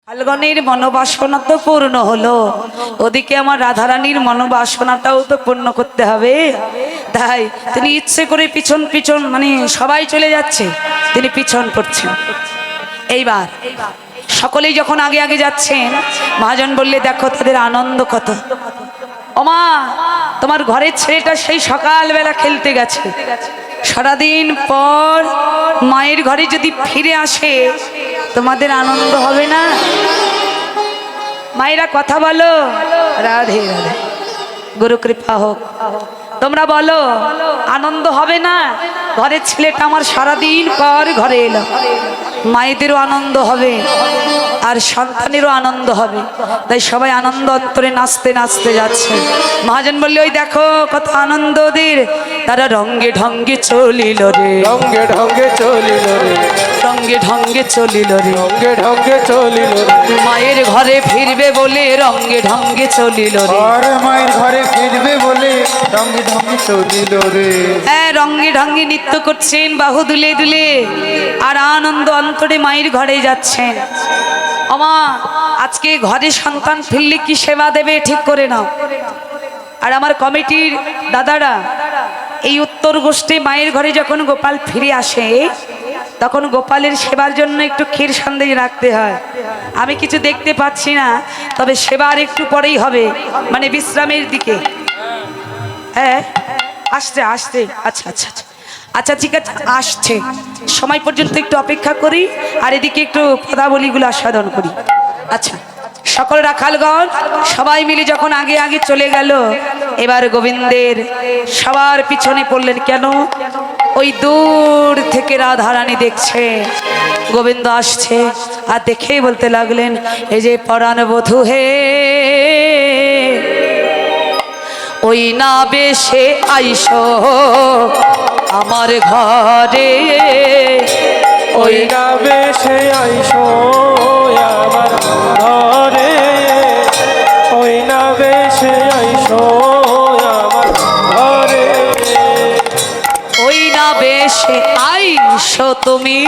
ফাল্গুনের মনোবাসনা তো পূর্ণ হলো, ওদিকে আমার রাধারানীর মনোবাসনাটাও তো পূর্ণ করতে হবে। তাই তিনি ইচ্ছে করে পিছন পিছন মানে সবাই চলে যাচ্ছে, তিনি পিছন করছেন। এইবার সকলেই যখন আগে আগে যাচ্ছেন, মহাজন বললে দেখো তাদের আনন্দ কত। ওমা, তোমার ঘরের ছেলেটা সেই সকালবেলা খেলতে গেছে, সারাদিন পর মায়ের ঘরে যদি ফিরে আসে তোমাদের আনন্দ হবে না? মায়েরা কথা বলো। রাধে রাধে, গুরু কৃপা হোক। তোমরা বলো, আনন্দ হবে না? ঘরের ছেলেটা আমার সারাদিন পর ঘরে এলো, মায়েদেরও আনন্দ হবে আর সন্তানেরও আনন্দ হবে। তাই সবাই আনন্দ অন্তরে নাচতে নাচতে যাচ্ছে। মহাজন বললে ওই দেখো কত আনন্দ ওদের, তারা রঙ্গে ঢঙ্গে চলিল রে, রঙ্গে ঢঙ্গে চলিল রে, রঙ্গে ঢঙ্গে চলিল রে, রঙ্গে ঢঙ্গে চলিল রে। মায়ের ঘরে ফিরবে বলে রঙ্গে ঢঙ্গে চলিল রে। আর মায়ের ঘরে ফিরবে বলে রঙ্গে ঢঙ্গে চলিল রে। হ্যাঁ, রঙ্গে ঢঙ্গে নৃত্য করছেন, বাহু দুলে দুলে, আর আনন্দ অন্তরে মায়ের ঘরে যাচ্ছেন। আমা, আজকে ঘরে সন্তান ফিরলে কি সেবা দেবে ঠিক করে নাও। আর আমার কমিটির দাদারা, এই উত্তর গোষ্ঠী মায়ের ঘরে যখন গোপাল ফিরে আসে, তখন গোপালের সেবার জন্য একটু ক্ষীর সন্দেশ রাখতে হয়। আমি কিছু দেখতে পাচ্ছি না, তবে সেবার একটু পরেই হবে, মানে বিশ্রামের দিকে। হ্যাঁ, আসছে আসছে, আচ্ছা আচ্ছা আচ্ছা আচ্ছা, ঠিক আছে, আসছে। সময় পর্যন্ত একটু অপেক্ষা করি, আর এদিকে একটু পদাবলীগুলো আস্বাদন করি। আচ্ছা, সকল রাখালগণ সবাই মিলে যখন আগে আগে চলে গেল, এবার গোবিন্দের সবার পিছনে পড়লেন। কেন? ওই দূর থেকে রাধারানী দেখছে গোবিন্দ আসছে, আর দেখেই বলতে লাগলেন, এই যে পরাণ বধূ হে, ওই না বেশে আইসো আমার ঘরে, ওই না বেশে আইসো আমার ঘরে, ওই না বেশে আইসো আমার ঘরে, ওই না বেশে আইসো তুমি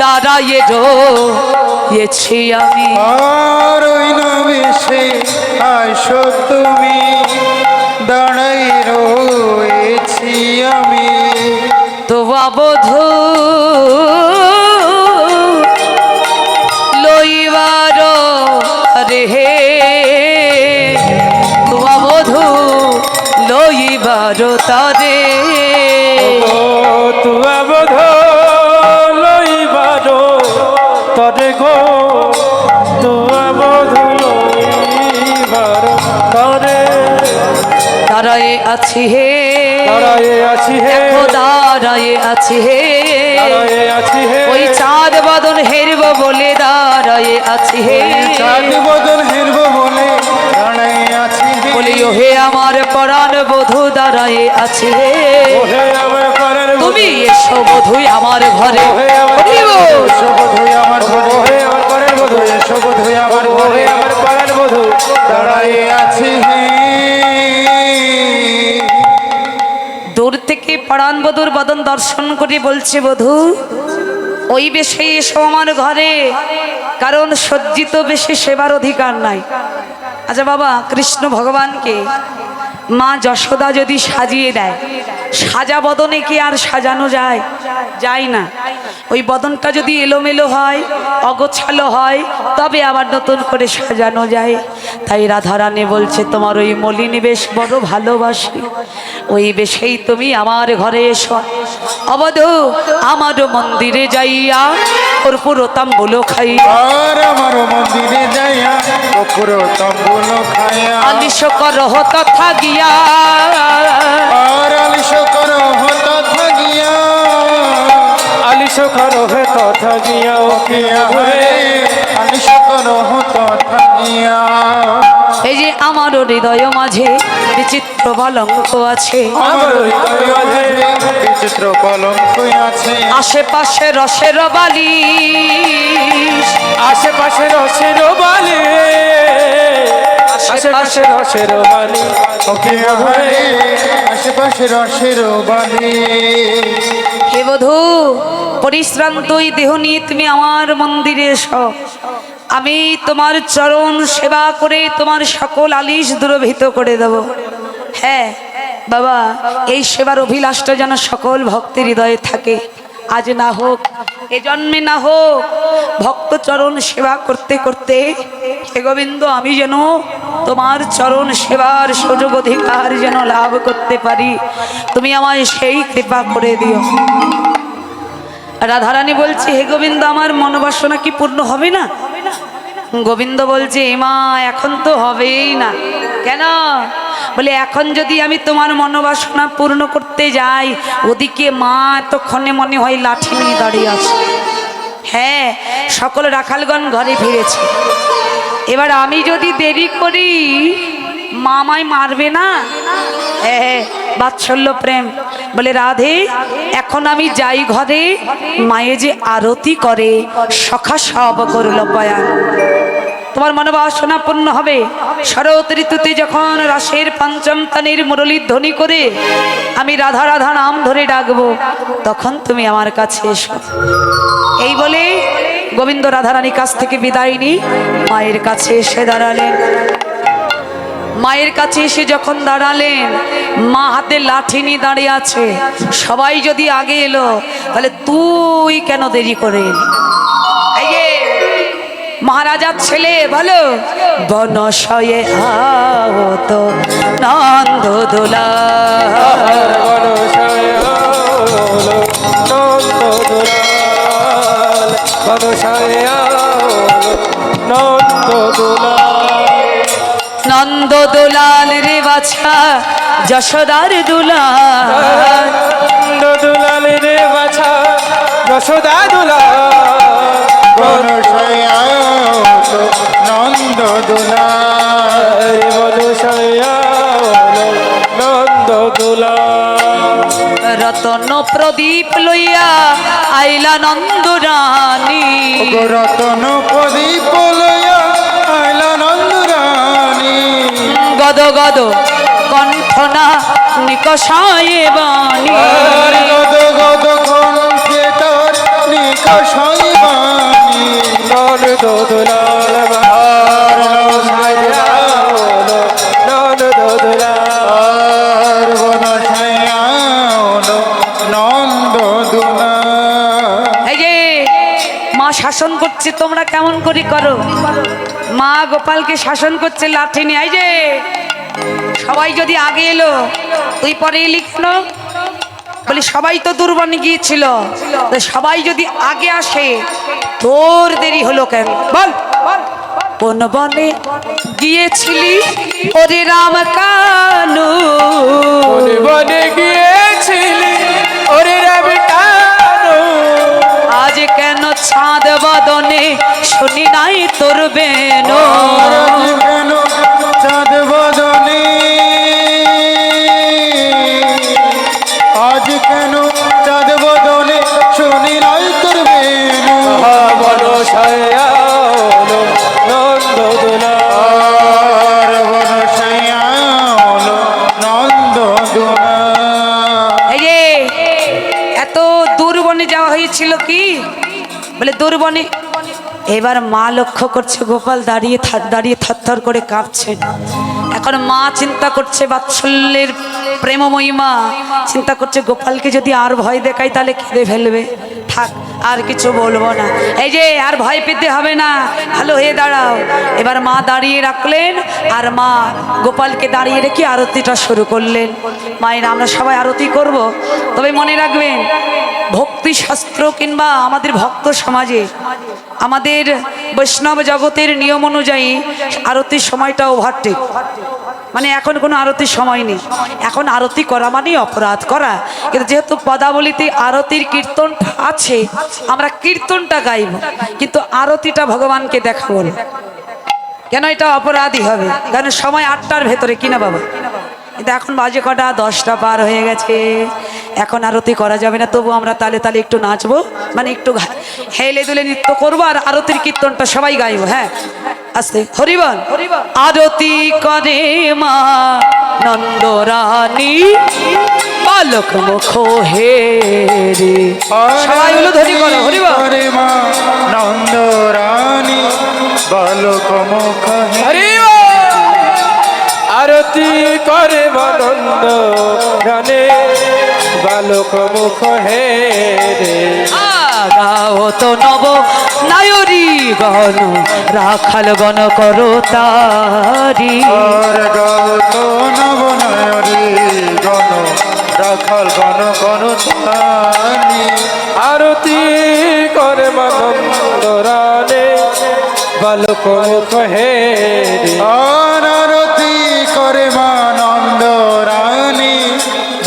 দাঁড়াইয়ে রয়েছি আমি। আর ওই না বেশে আইসো তুমি দাঁড়াই রয়েছি আমি। তোয়া বধূ লইবার রে, তোয়া বধূ লইবার তারে, তুয়া বোধ লইবার তরে গো, তুয়া বোধ লইবার তরে। দাঁড়ায়ে আছি হে, দাঁড়ায়ে আছি হে, দেখো দাঁড়ায়ে আছি হে, দাঁড়ায়ে আছি হে, ওই চাঁদ বদন হেরব বলে দাঁড়ায়ে আছি হে, চাঁদ বদন হেরব বলে দাঁড়ায়ে আছি হে, বলি ও হে আমার পরাণ বধূ দাঁড়ায়ে আছি হে, ওহে আমার পরাণ বধূ, তুমি এসো বধূই আমার ঘরে। ওহে আমার এসো বধূই আমার ঘরে, ওহে আমার পরাণ বধূ, এসো বধূই আমার ঘরে, আমার পরাণ বধূ দাঁড়ায়ে আছি হে। দূর থেকে পরাণ বধূর বদন দর্শন করে বলছে, বধূ ওই বেশে এসো আমার ঘরে, কারণ সজ্জিত বেশে সেবার অধিকার নাই। আচ্ছা বাবা, কৃষ্ণ ভগবানকে মা যশোদা যদি সাজিয়ে দেয়, সাজা বদনে কি আর সাজানো যায়? যায় না। ওই বদনটা যদি এলোমেলো হয়, অগোছালো হয়, তবে আবার নতুন করে সাজানো যায়। তাই রাধারানী বলছে, তোমার ওই মলিন বেশ বড় ভালোবাসি, ওই বেশেই তুমি আমার ঘরে এসো। অবধূ আমার মন্দিরে যাইয়া কর্পূর তাম্বুল খাইয়া, আর আমার মন্দিরে যাইয়া কর্পূর তাম্বুল খাইয়া, আলিশ করহ তথা গিয়া, আর আলিশ করো তথা গিয়া, আলিশ করো তথা গিয়া, ও কিয়া হে, আলিশ করো তথা গিয়া। এই যে আমার হৃদয় মাঝে বিচিত্র কলঙ্ক আছে, আমার হৃদয় মাঝে বিচিত্র কলঙ্ক আছে, আশেপাশে রসের বালিশ, আশেপাশে রসের বালি, আশেপাশে রসের বালি, ও কিয়া হে, আশেপাশে রসের বালি। হে বধূ, পরিশ্রান্ত এই দেহ নিয়ে তুমি আমার মন্দিরে এসো। আমি তোমার চরণ সেবা করে তোমার সকল আলিশ দূরভীত করে দেব। হ্যাঁ বাবা, এই সেবার অভিলাষটা যেন সকল ভক্তের হৃদয়ে থাকে। আজ না হোক, এ জন্মে না হোক, ভক্ত চরণ সেবা করতে করতে হে গোবিন্দ আমি যেন তোমার চরণ সেবার সুযোগ অধিকার যেন লাভ করতে পারি, তুমি আমায় সেই কৃপা করে দিও। রাধারানী বলছে, হে গোবিন্দ আমার মনোবাসনা কি পূর্ণ হবে না? গোবিন্দ বলছে, মা এখন তো হবেই না। কেন? বলে এখন যদি আমি তোমার মনোবাসনা পূর্ণ করতে যাই, ওদিকে মা এতক্ষণে মনে হয় লাঠি নিয়ে দাঁড়িয়ে আছে। হ্যাঁ, সকল রাখালগণ ঘরে ফিরেছে। এবার আমি যদি দেরি করি, মা আমায় মারবে না? হ্যাঁ, বাৎসল্য প্রেম। বলে রাধে, এখন আমি যাই ঘরে, মায়ে যে আরতি করে সখা সব করল বয়ান। তোমার মনোবাসনা পূর্ণ হবে। শরৎ ঋতুতে যখন রাসের পঞ্চম তানের মুরলীর ধ্বনি করে আমি রাধা রাধা নাম ধরে ডাকবো, তখন তুমি আমার কাছে এসো। এই বলে গোবিন্দ রাধারানীর কাছ থেকে বিদায় নিয়ে মায়ের কাছে এসে দাঁড়ালেন। মায়ের কাছে এসে যখন দাঁড়ালেন, মা হাতে লাঠি নিয়ে দাঁড়িয়ে আছে। সবাই যদি আগে এলো, তাহলে তুই কেন দেরি করে এলি? এই যে মহারাজার ছেলে বলো, বনশয়ে আহত নন্দ দোলা, নন্দ দোলাল রে বাছা যশোদার দুলাল, নন্দ দুলাল রে বাছা যশোদা দুলাল, নন্দ দুলাল, নন্দ দুলাল। রতন প্রদীপ লইয়া আইলা নন্দ রানী, রতন প্রদীপ লইয়া আইলা নন্দ রানী, গদ গদ কণ্ঠনা নিকষায়ে বাণী, গদ গদ কণ্ঠে তার নিকষায়ে বাণী, নন্দ দুলাল বাহার নসাইয়া হলো, নন্দ দুলাল বনসাইয়া হলো, নন্দ দুলাল। এই যে মা শাসন করছে, তোমরা কেমন করে করো? মা গোপালকে শাসন করছে লাঠি নিয়ে। এই যে সবাই যদি আগে এলো, তুই পরে এলি কেন? বলি সবাই তো দুর্বনে গিয়েছিল, সবাই যদি আগে আসে তোর দেরি হলো কেন? বল, কোন বনে গিয়েছিলি ওরে রাম কানু, বনে গিয়েছিলি ওরে রবি কানু, আজ কেন চাঁদ বদনে শুনি নাই তোর বেনো, কেন চাঁদ বদনে, আজ কেন চাঁদ বদনে শুনি নাই তোর বেনু, বনসাইয়া হলো নন্দ দুলাল, বনসাইয়া হলো নন্দ দুলাল। এই যে এত দূর বনে যাওয়া হয়েছিল কি? বলে দূর বনে। এবার মা লক্ষ্য করছে গোপাল দাঁড়িয়ে দাঁড়িয়ে থরথর করে কাঁপছে। এখন মা চিন্তা করছে, বাৎসল্যের প্রেমময়ী মা চিন্তা করছে গোপালকে যদি আর ভয় দেখাই তাহলে কেঁদে ফেলবে। থাক, আর কিছু বলবো না। এই যে আর ভয় পেতে হবে না, ভালো হয়ে দাঁড়াও। এবার মা দাঁড়িয়ে রাখলেন, আর মা গোপালকে দাঁড়িয়ে রেখে আরতিটা শুরু করলেন। মায়ের আমরা সবাই আরতি করব, তবে মনে রাখবেন ভক্তি শাস্ত্র কিংবা আমাদের ভক্ত সমাজে, আমাদের বৈষ্ণব জগতের নিয়ম অনুযায়ী আরতির সময়টা ওভারটেক, মানে এখন কোনো আরতির সময় নেই। এখন আরতি করা মানে অপরাধ করা। কিন্তু যেহেতু পদাবলিতে আরতির কীর্তন আছে, আমরা কীর্তনটা গাইব, কিন্তু আরতিটা ভগবানকে দেখাবো না। কেন? এটা অপরাধী হবে, কারণ সময় 8টার ভেতরে, কিনা বাবা? কিন্তু এখন বাজে কটা? 10টা পার হয়ে গেছে। এখন আরতি করা যাবে না, তবু আমরা তালে তালে একটু নাচবো, মানে একটু হেলে দুলে নৃত্য করবো, আর আরতির কীর্তনটা সবাই গাইবো। হ্যাঁ, আস্তে হরিবল। আরতি করে মা নন্দ রানী বালক মুখ হে রে, সবাই হলো ধরি করো হরিবল। মা নন্দ রানী বালক মুখ হে হরি আরতি করে আনন্দ গানে বালক মুখ হে রে গাও তো নব নায়রি গণ রাখাল গণ করো তারি আর গত নবনয়রি গণ রাখাল গণ করতানি আরতি করে আনন্দ রানে বালক মুখ হে রে আর আরতি করে মানন্দ রানী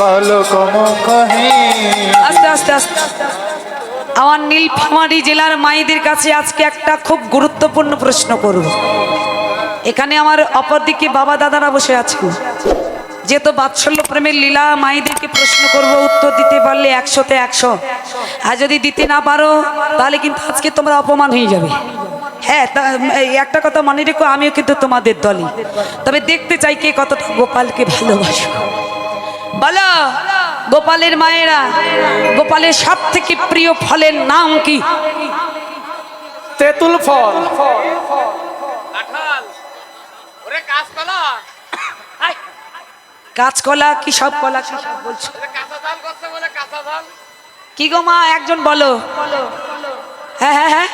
বালক মুখ হে আস্তে আস্তে আস্তে আমার নীলফামারী জেলার মায়েদের কাছে আজকে একটা খুব গুরুত্বপূর্ণ প্রশ্ন করব। এখানে আমার অপরদিকে বাবা দাদারা বসে আছেন, যেহেতু বাৎসল্য প্রেমের লীলা মায়েদেরকে প্রশ্ন করব, উত্তর দিতে পারলে 100-তে 100, আর যদি দিতে না পারো তাহলে কিন্তু আজকে তোমরা অপমান হয়ে যাবে। হ্যাঁ, এই একটা কথা মনে রেখো, আমিও কিন্তু তোমাদের দলই, তবে দেখতে চাই কে কতটা গোপালকে ভালোবাসো। বলো গোপালের মায়েরা, গোপালের সব থেকে প্রিয় ফলের নাম কি? তেঁতুল ফল কাঁচকলা কি সব কলা কি সব বলছো? কি গো মা, একজন বলো। হ্যাঁ হ্যাঁ হ্যাঁ,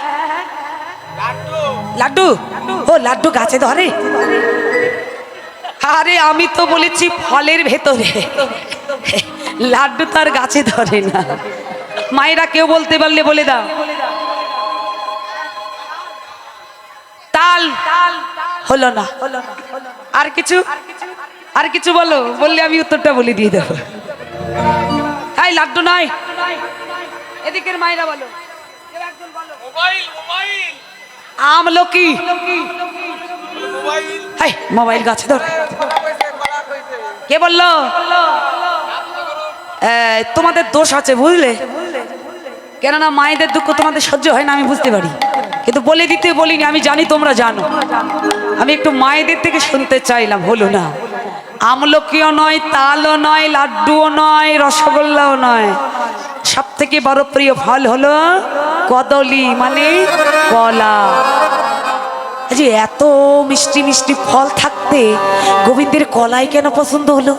লাড্ডু। ও লাড্ডু গাছে ধরে? আরে আমি তো বলেছি ফলের ভেতরে, লাড্ডু তার গাছে ধরে না। মায়েরা কেউ বলতে পারলে বলে দাও। তাল হলো না। আর কিছু, আর কিছু বলো, বললে আমি উত্তরটা বলে দিয়ে দেবো। তাই লাড্ডু নয়, এদিকের মায়েরা বলো। আমলকি। হাই, মোবাইল গাছে ধর। কে বললো? তোমাদের দোষ আছে বুঝলে, কেননা মায়েদের দুঃখ তোমাদের সহ্য হয় না, আমি বুঝতে পারি, কিন্তু বলে দিতে বলিনি, আমি জানি তোমরা জানো। আমি একটু মায়েদের থেকে শুনতে চাইলাম, হলো না। আমলকিও নয়, তালও নয়, লাড্ডুও নয়, রসগোল্লাও নয়, সব থেকে বড় প্রিয় ফল হলো কদলি, মানে কলা। যে এত মিষ্টি মিষ্টি ফল থাকতে গোবিন্দের কলাই কেন পছন্দ হলো?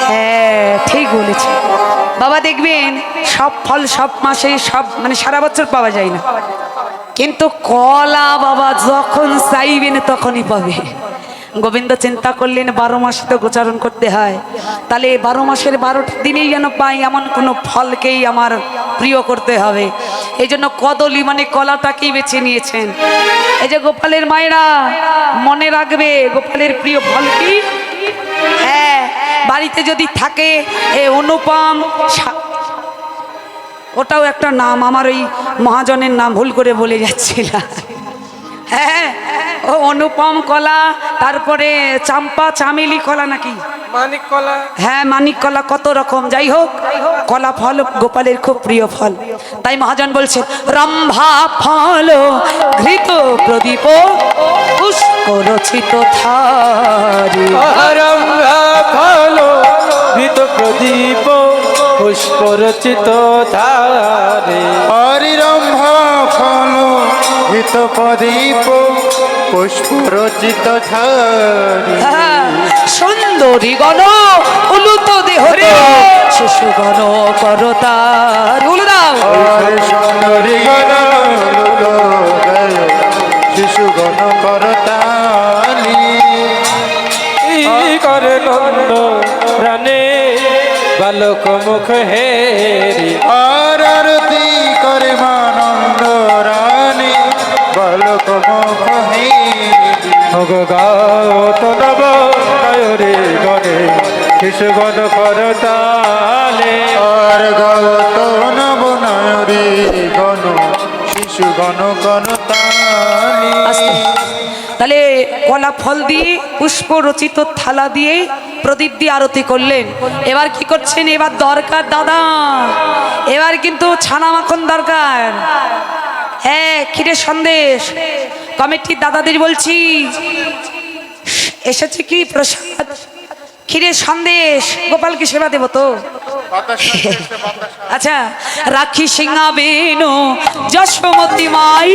হ্যাঁ ঠিক বলেছে বাবা। দেখবেন সব ফল সব মাসে, সব মানে সারা বছর পাওয়া যায় না, কিন্তু কলা বাবা যখন চাইবেন তখনই পাবে। গোবিন্দ চিন্তা করলেন 12 মাসে তো গোচারণ করতে হয়, তাহলে 12 মাসের 12টা দিনেই যেন পাই এমন কোনো ফলকেই আমার প্রিয় করতে হবে। এই জন্য কদলি মানে কলাটাকেই বেছে নিয়েছেন। এই যে গোপালের মায়েরা মনে রাখবে গোপালের প্রিয় ফল কি? হ্যাঁ, বাড়িতে যদি থাকে অনুপম, ওটাও একটা নাম, আমার ওই মহাজনের নাম ভুল করে বলে যাচ্ছিলাম। হ্যাঁ, ও অনুপম কলা, তারপরে চাম্পা চামেলি কলা নাকি মানিক কলা, হ্যাঁ মানিক কলা, কত রকম। যাই হোক, কলা ফল গোপালের খুব প্রিয় ফল। তাই মহাজন বলছেন রম্ভা ফল ঘৃত প্রদীপ পুষ্প রচিত থারি। রম্ভা ফল ঘৃত প্রদীপ পুষ্প রচিত ধারে। হরি রম্ভা ফল ঘৃত প্রদীপ পুষ্প রচিত ধারি। সুন্দরী গণ উলুত দেহ শিশু গণ করতার। উলু দাও। হরি সুন্দরী গণ শিশু গণ করতালি। করে নন্দ রানে বালক মুখ হেরি। আর আরতি করে মানন্দ রানী বালক মুখ হে। গাত নব নয়রে গণে শিশু গণ করতালে। আর গাত নব নয়রে গণ শিশু গণ করতালি। তাহলে কলা ফল দিয়ে পুষ্প রচিত থালা দিয়ে প্রদীপ দিয়ে আরতি করলেন। এবার কি করছেন? এবার দরকার দাদা, এবার কিন্তু ছানা মাখন দরকার। হ্যাঁ, ক্ষীরের সন্দেশ। কমিটির দাদাদের বলছি, এসেছে কি প্রসাদ? ক্ষীরের সন্দেশ। গোপালকে সেবা দেব তো। আচ্ছা, রাখি সিংহা বেনু যশোমতী মাই।